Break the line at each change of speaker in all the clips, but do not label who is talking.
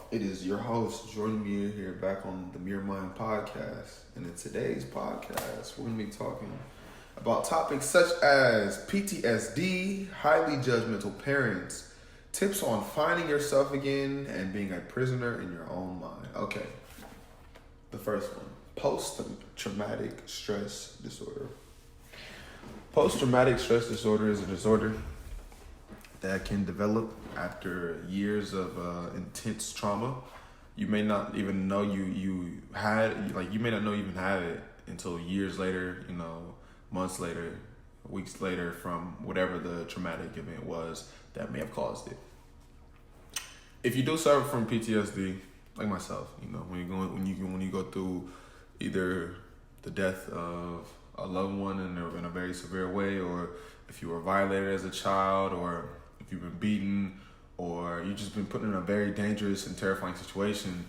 It is your host, Jordan Mure, here back on the Mure Mind Podcast. And in today's podcast, we're going to be talking about topics such as PTSD, highly judgmental parents, tips on finding yourself again, and being a prisoner in your own mind. Okay, the first one, post-traumatic stress disorder. Post-traumatic stress disorder is a disorder that can develop after years of intense trauma. You may not even know you may not know you even had it until years later, months later, weeks later, from whatever the traumatic event was that may have caused it. If you do suffer from PTSD, like myself, when you go through either the death of a loved one in a very severe way, or if you were violated as a child, or if you've been beaten, or you've just been put in a very dangerous and terrifying situation,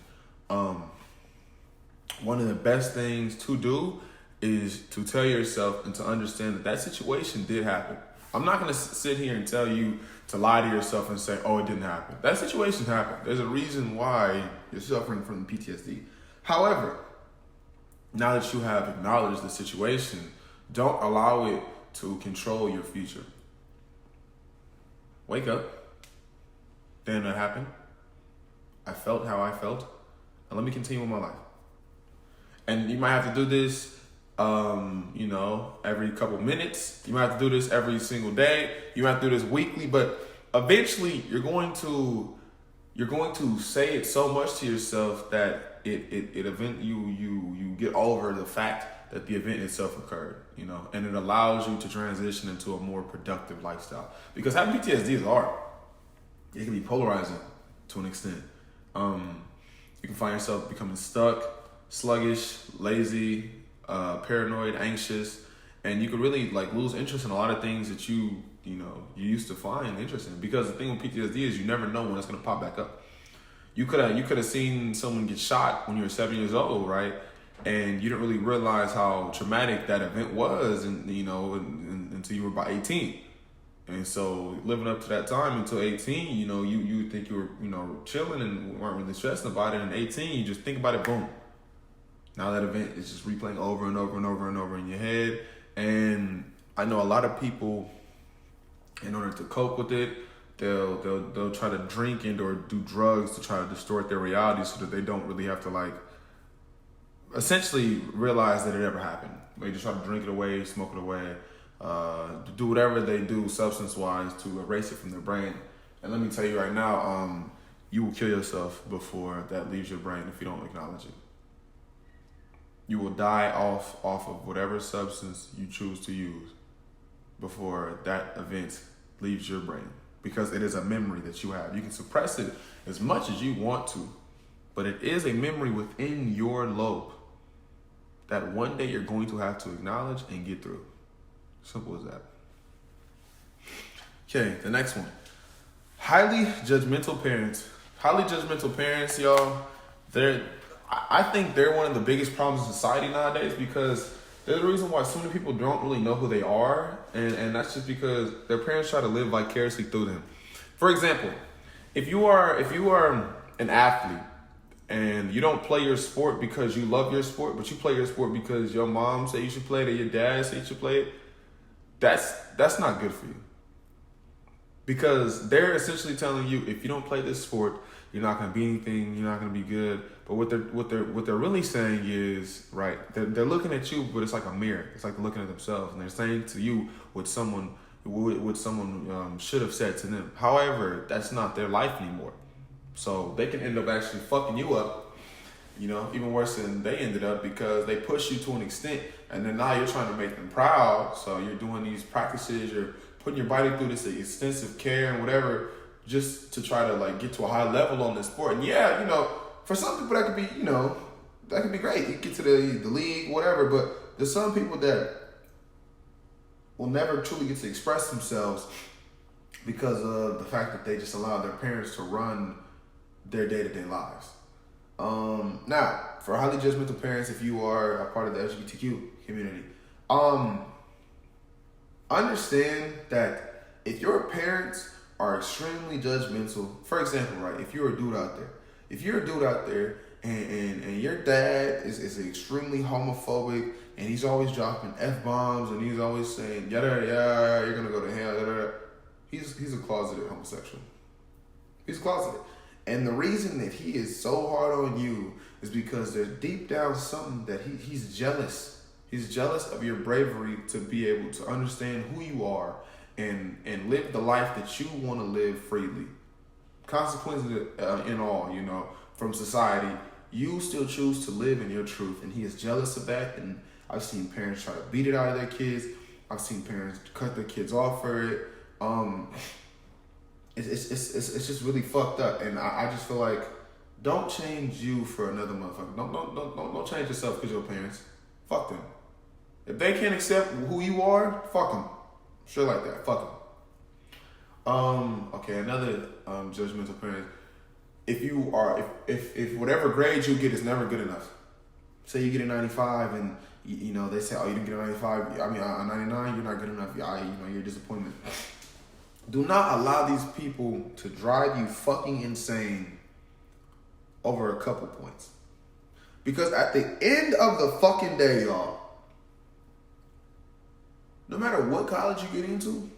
one of the best things to do is to tell yourself and to understand that that situation did happen. I'm not going to sit here and tell you to lie to yourself and say, oh, it didn't happen. That situation happened. There's a reason why you're suffering from PTSD. However, now that you have acknowledged the situation, don't allow it to control your future. Wake up. Damn, that happened. I felt how I felt. And let me continue with my life. And you might have to do this, every couple minutes. You might have to do this every single day. You might have to do this weekly. But eventually, you're going to say it so much to yourself that you get over the fact that the event itself occurred, and it allows you to transition into a more productive lifestyle. Because having PTSD is hard. It can be polarizing to an extent. You can find yourself becoming stuck, sluggish, lazy, paranoid, anxious, and you could really lose interest in a lot of things that you used to find interesting. Because the thing with PTSD is you never know when it's gonna pop back up. You could have seen someone get shot when you were 7 years old, right? And you didn't really realize how traumatic that event was, until you were about 18. And so living up to that time until 18, you think you were, chilling and weren't really stressing about it. And 18, you just think about it, boom. Now that event is just replaying over and over and over and over in your head. And I know a lot of people, in order to cope with it, they'll try to drink and or do drugs to try to distort their reality so that they don't really have to essentially realize that it ever happened. They just try to drink it away, smoke it away, do whatever they do substance-wise to erase it from their brain. And let me tell you right now, you will kill yourself before that leaves your brain if you don't acknowledge it. You will die off of whatever substance you choose to use before that event leaves your brain, because it is a memory that you have. You can suppress it as much as you want to, but it is a memory within your lobe that one day you're going to have to acknowledge and get through. Simple as that. Okay, the next one. Highly judgmental parents. Highly judgmental parents, y'all, I think they're one of the biggest problems in society nowadays, because there's a reason why so many people don't really know who they are, and that's just because their parents try to live vicariously through them. For example, if you are an athlete and you don't play your sport because you love your sport, but you play your sport because your mom said you should play it or your dad said you should play it, that's not good for you. Because they're essentially telling you, if you don't play this sport, you're not going to be anything, you're not going to be good. But what they're really saying is, right, they're looking at you, but it's like a mirror. It's like they're looking at themselves, and they're saying to you what someone should have said to them. However, that's not their life anymore. So they can end up actually fucking you up, even worse than they ended up, because they push you to an extent, and then now you're trying to make them proud. So you're doing these practices, you're putting your body through this extensive care and whatever, just to try to get to a high level on this sport. And yeah, for some people that could be, that could be great. You get to the league, whatever. But there's some people that will never truly get to express themselves because of the fact that they just allow their parents to run their day-to-day lives. Now, for highly judgmental parents, if you are a part of the LGBTQ community, understand that if your parents are extremely judgmental, for example, right, if you're a dude out there If you're a dude out there and your dad is extremely homophobic and he's always dropping F-bombs and he's always saying, yada, yada, you're gonna go to hell, yada, he's a closeted homosexual. He's closeted. And the reason that he is so hard on you is because there's deep down something that he's jealous. He's jealous of your bravery to be able to understand who you are and live the life that you want to live freely. Consequences in all, from society, you still choose to live in your truth, and he is jealous of that. And I've seen parents try to beat it out of their kids. I've seen parents cut their kids off for it. It's just really fucked up, and I just feel like don't change you for another motherfucker. Don't change yourself because your parents. Fuck them. If they can't accept who you are, fuck them. Shit like that. Fuck them. Okay, another judgmental parent. If whatever grade you get is never good enough. Say you get a 95 and they say, oh, you didn't get a 95. I mean, a 99, you're not good enough. You're a disappointment. Do not allow these people to drive you fucking insane over a couple points. Because at the end of the fucking day, y'all, no matter what college you get into,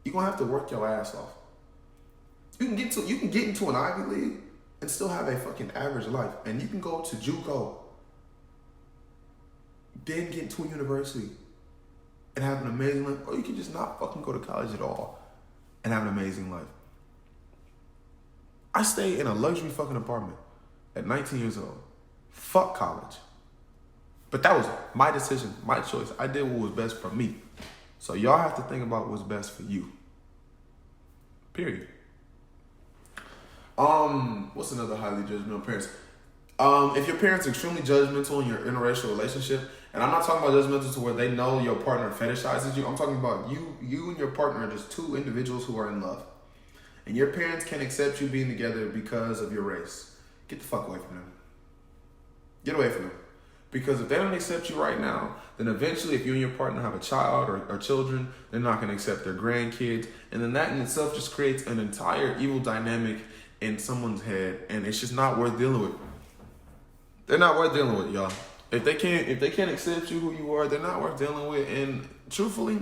you're gonna have to work your ass off. You can get into an Ivy League and still have a fucking average life. And you can go to JUCO, then get into a university and have an amazing life. Or you can just not fucking go to college at all and have an amazing life. I stay in a luxury fucking apartment at 19 years old. Fuck college. But that was my decision, my choice. I did what was best for me. So y'all have to think about what's best for you. Period. What's another highly judgmental parents? If your parents are extremely judgmental in your interracial relationship, and I'm not talking about judgmental to where they know your partner fetishizes you. I'm talking about you and your partner are just two individuals who are in love. And your parents can't accept you being together because of your race. Get the fuck away from them. Get away from them. Because if they don't accept you right now, then eventually if you and your partner have a child or children, they're not going to accept their grandkids. And then that in itself just creates an entire evil dynamic in someone's head. And it's just not worth dealing with. They're not worth dealing with, y'all. If they can't accept you who you are, they're not worth dealing with. And truthfully,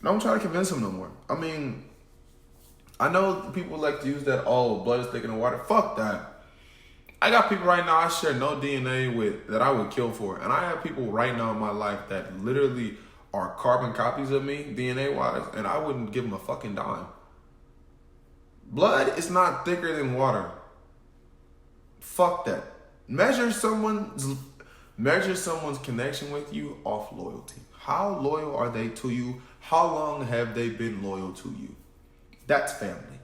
don't try to convince them no more. I mean, I know people like to use that, oh, blood is thicker than water. Fuck that. I got people right now I share no DNA with that I would kill for. And I have people right now in my life that literally are carbon copies of me, DNA-wise, and I wouldn't give them a fucking dime. Blood is not thicker than water. Fuck that. Measure someone's connection with you off loyalty. How loyal are they to you? How long have they been loyal to you? That's family.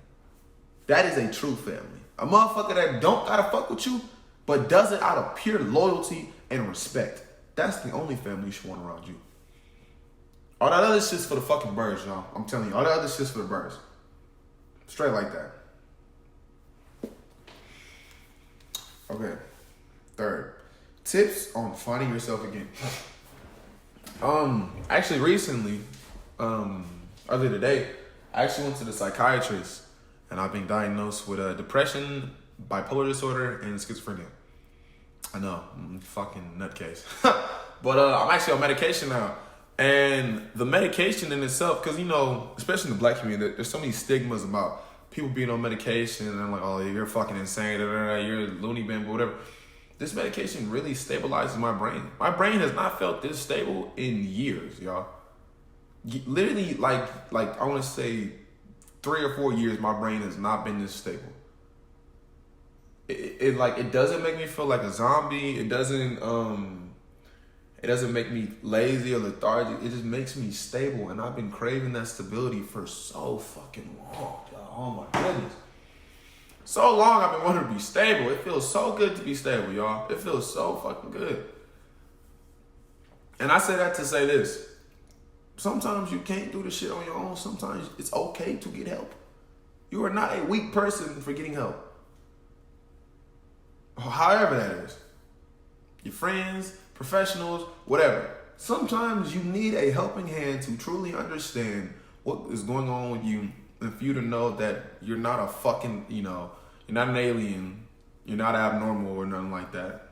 That is a true family. A motherfucker that don't gotta fuck with you, but does it out of pure loyalty and respect. That's the only family you should want around you. All that other shit's for the fucking birds, y'all. I'm telling you, all that other shit's for the birds. Straight like that. Okay. Third, tips on finding yourself again. Actually recently, earlier today, I actually went to the psychiatrist and I've been diagnosed with depression, bipolar disorder, and schizophrenia. I know, I'm a fucking nutcase. But I'm actually on medication now. And the medication in itself, because especially in the black community, there's so many stigmas about people being on medication and they're like, oh, you're fucking insane, you're a loony bin, whatever. This medication really stabilizes my brain. My brain has not felt this stable in years, y'all. Literally, like I want to say 3 or 4 years, my brain has not been this stable. It doesn't make me feel like a zombie. It doesn't make me lazy or lethargic. It just makes me stable, and I've been craving that stability for so fucking long, y'all. Oh my goodness. So long I've been wanting to be stable. It feels so good to be stable, y'all. It feels so fucking good. And I say that to say this. Sometimes you can't do the shit on your own. Sometimes it's okay to get help. You are not a weak person for getting help. However that is. Your friends, professionals, whatever. Sometimes you need a helping hand to truly understand what is going on with you and for you to know that you're not a fucking, You're not an alien. You're not abnormal or nothing like that.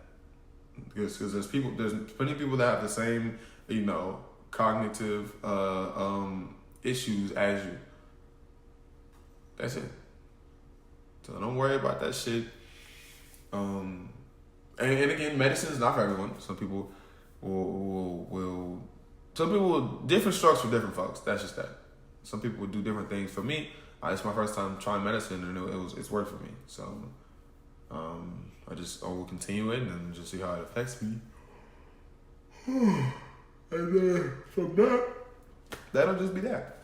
Because there's plenty of people that have the same, cognitive issues as you. That's it. So don't worry about that shit. And again, medicine is not for everyone. Some people will different strokes for different folks. That's just that. Some people will do different things. For me, it's my first time trying medicine, and it's worked for me. So I will continue it and just see how it affects me. And then from that'll just be that.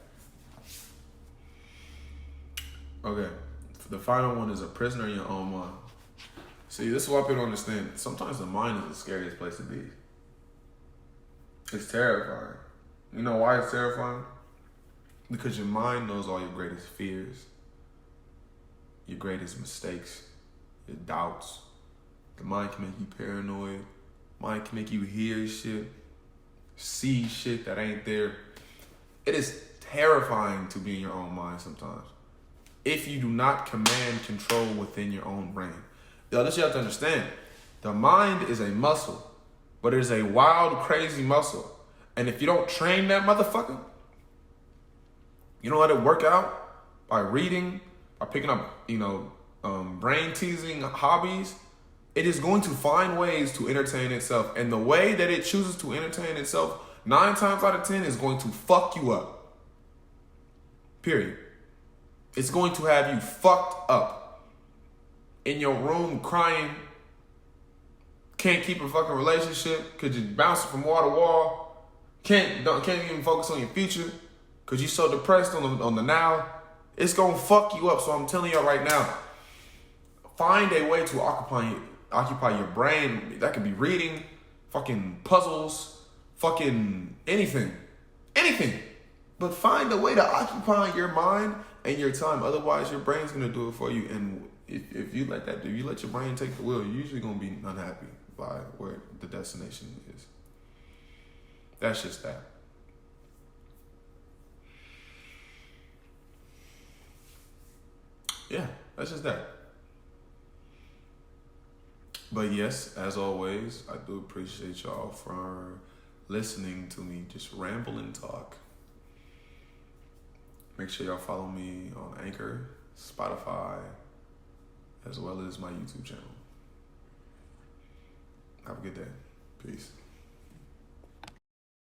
Okay. The final one is a prisoner in your own mind. See, this is what people don't understand. Sometimes the mind is the scariest place to be. It's terrifying. You know why it's terrifying? Because your mind knows all your greatest fears, your greatest mistakes, your doubts. The mind can make you paranoid. Mind can make you hear shit, see shit that ain't there. It is terrifying to be in your own mind sometimes. If you do not command control within your own brain. This you have to understand. The mind is a muscle, but it is a wild, crazy muscle. And if you don't train that motherfucker, you don't let it work out by reading, by picking up, brain-teasing hobbies, it is going to find ways to entertain itself. And the way that it chooses to entertain itself, 9 times out of 10, is going to fuck you up. Period. It's going to have you fucked up. In your room crying, can't keep a fucking relationship because you're bouncing from wall to wall, can't even focus on your future because you're so depressed on the now. It's gonna fuck you up. So I'm telling you right now, find a way to occupy your brain. That could be reading, fucking puzzles, fucking anything. But find a way to occupy your mind and your time. Otherwise, your brain's gonna do it for you. And if you let your brain take the wheel, you're usually gonna be unhappy by where the destination is. That's just that. Yeah, that's just that. But yes, as always, I do appreciate y'all for listening to me just ramble and talk. Make sure y'all follow me on Anchor, Spotify, as well as my YouTube channel. Have a good day. Peace.